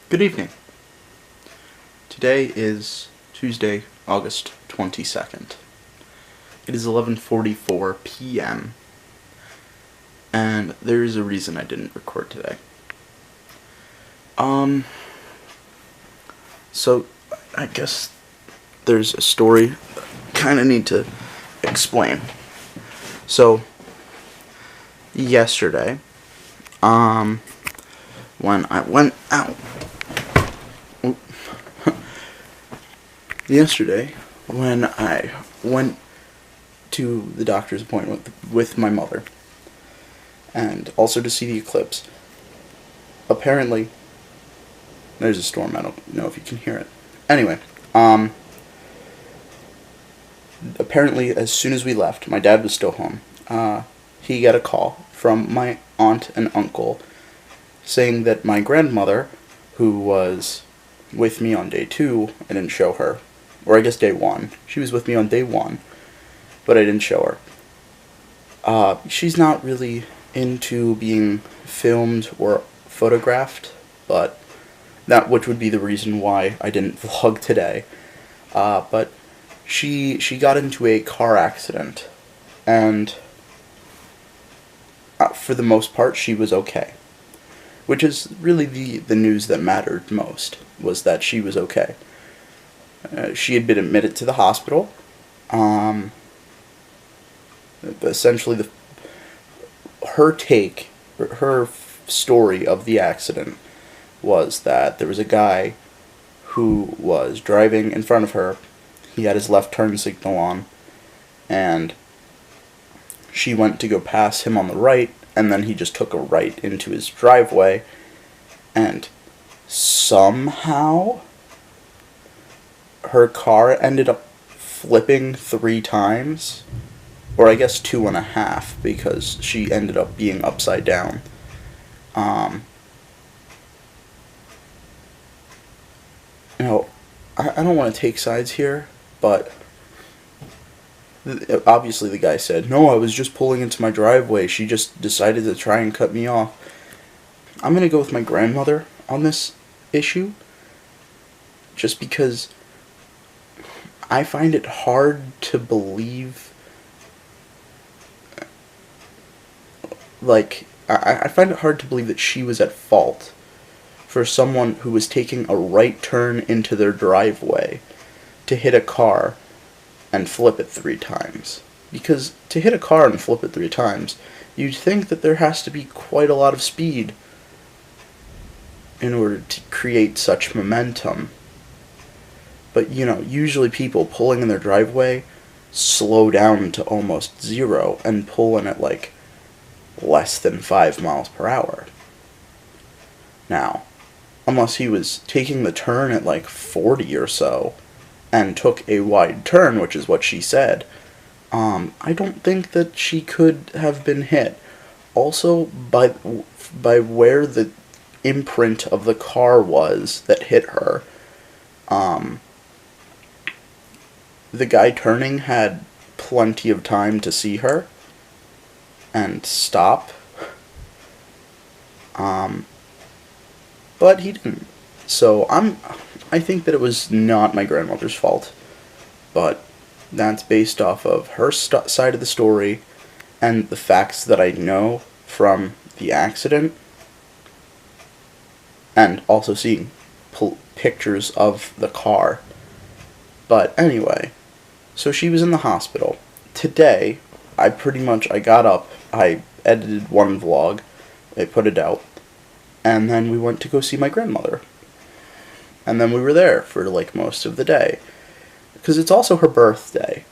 Good evening. Today is Tuesday, August 22nd. It is 11:44 p.m. and there is a reason I didn't record today. So I guess there's a story I kind of need to explain. So yesterday, when I went out when I went to the doctor's appointment with my mother, and also to see the eclipse, apparently, there's a storm, I don't know if you can hear it. Anyway, apparently as soon as we left, my dad was still home, he got a call from my aunt and uncle saying that my grandmother, who was with me on day 2, I didn't show her. Or I guess day 1. She was with me on day 1, but I didn't show her. She's not really into being filmed or photographed, but which would be the reason why I didn't vlog today. But she got into a car accident, and for the most part she was okay. Which is really the news that mattered most, was that she was okay. She had been admitted to the hospital. Essentially, her story of the accident was that there was a guy who was driving in front of her. He had his left turn signal on, and she went to go pass him on the right, and then he just took a right into his driveway, and somehow her car ended up flipping 3 times, or I guess 2.5, because she ended up being upside down. I don't want to take sides here, but obviously the guy said, "No, I was just pulling into my driveway. She just decided to try and cut me off." I'm going to go with my grandmother on this issue, just because I find it hard to believe, I find it hard to believe that she was at fault for someone who was taking a right turn into their driveway to hit a car and flip it 3 times. Because to hit a car and flip it 3 times, you'd think that there has to be quite a lot of speed in order to create such momentum. But, usually people pulling in their driveway slow down to almost 0 and pull in at less than 5 miles per hour. Now, unless he was taking the turn at 40 or so, and took a wide turn, which is what she said, I don't think that she could have been hit. Also, by where the imprint of the car was that hit her, the guy turning had plenty of time to see her and stop, but he didn't. So I think that it was not my grandmother's fault, but that's based off of her side of the story and the facts that I know from the accident, and also seeing pictures of the car. But anyway, so she was in the hospital. Today, I got up, I edited one vlog, I put it out, and then we went to go see my grandmother. And then we were there for most of the day, because it's also her birthday.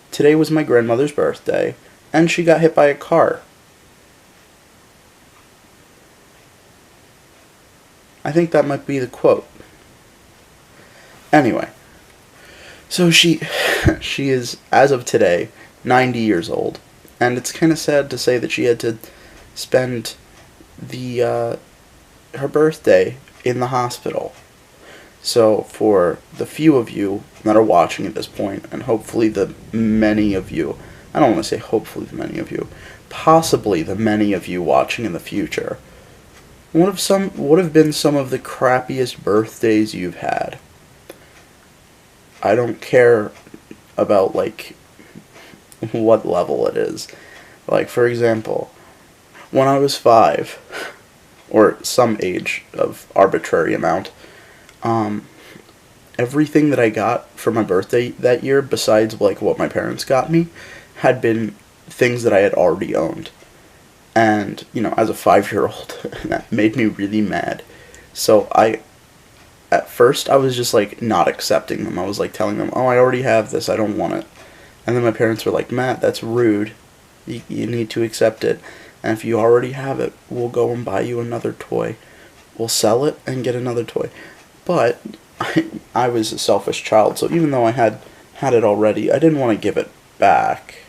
Today was my grandmother's birthday, and she got hit by a car. I think that might be the quote. Anyway, so she is, as of today, 90 years old, and it's kind of sad to say that she had to spend her birthday in the hospital. So for the few of you that are watching at this point, and hopefully the many of you, I don't want to say hopefully the many of you, possibly the many of you watching in the future, What have been some of the crappiest birthdays you've had? I don't care about, like, what level it is. Like, for example, when I was 5, or some age of arbitrary amount, everything that I got for my birthday that year, besides, like, what my parents got me, had been things that I had already owned. And, as a 5-year-old, that made me really mad. So at first, I was just, like, not accepting them. I was, like, telling them, oh, I already have this, I don't want it. And then my parents were like, Matt, that's rude. You need to accept it. And if you already have it, we'll go and buy you another toy. We'll sell it and get another toy. But I was a selfish child, so even though I had it already, I didn't want to give it back.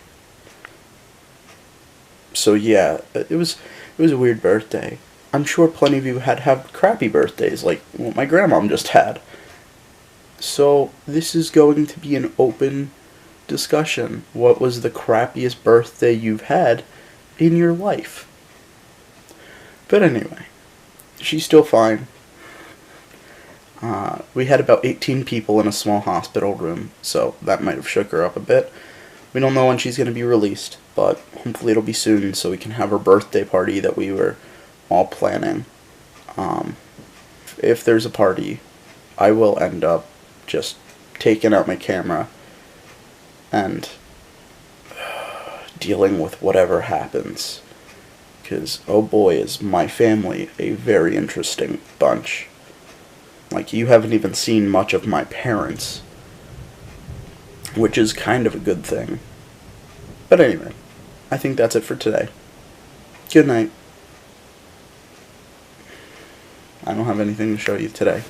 So yeah, it was a weird birthday. I'm sure plenty of you have crappy birthdays, like what my grandmom just had. So this is going to be an open discussion. What was the crappiest birthday you've had in your life? But anyway, she's still fine. We had about 18 people in a small hospital room, so that might have shook her up a bit. We don't know when she's going to be released, but hopefully it'll be soon so we can have her birthday party that we were all planning. If there's a party, I will end up just taking out my camera and dealing with whatever happens. Because, oh boy, is my family a very interesting bunch. Like, you haven't even seen much of my parents, which is kind of a good thing. But anyway, I think that's it for today. Good night. I don't have anything to show you today.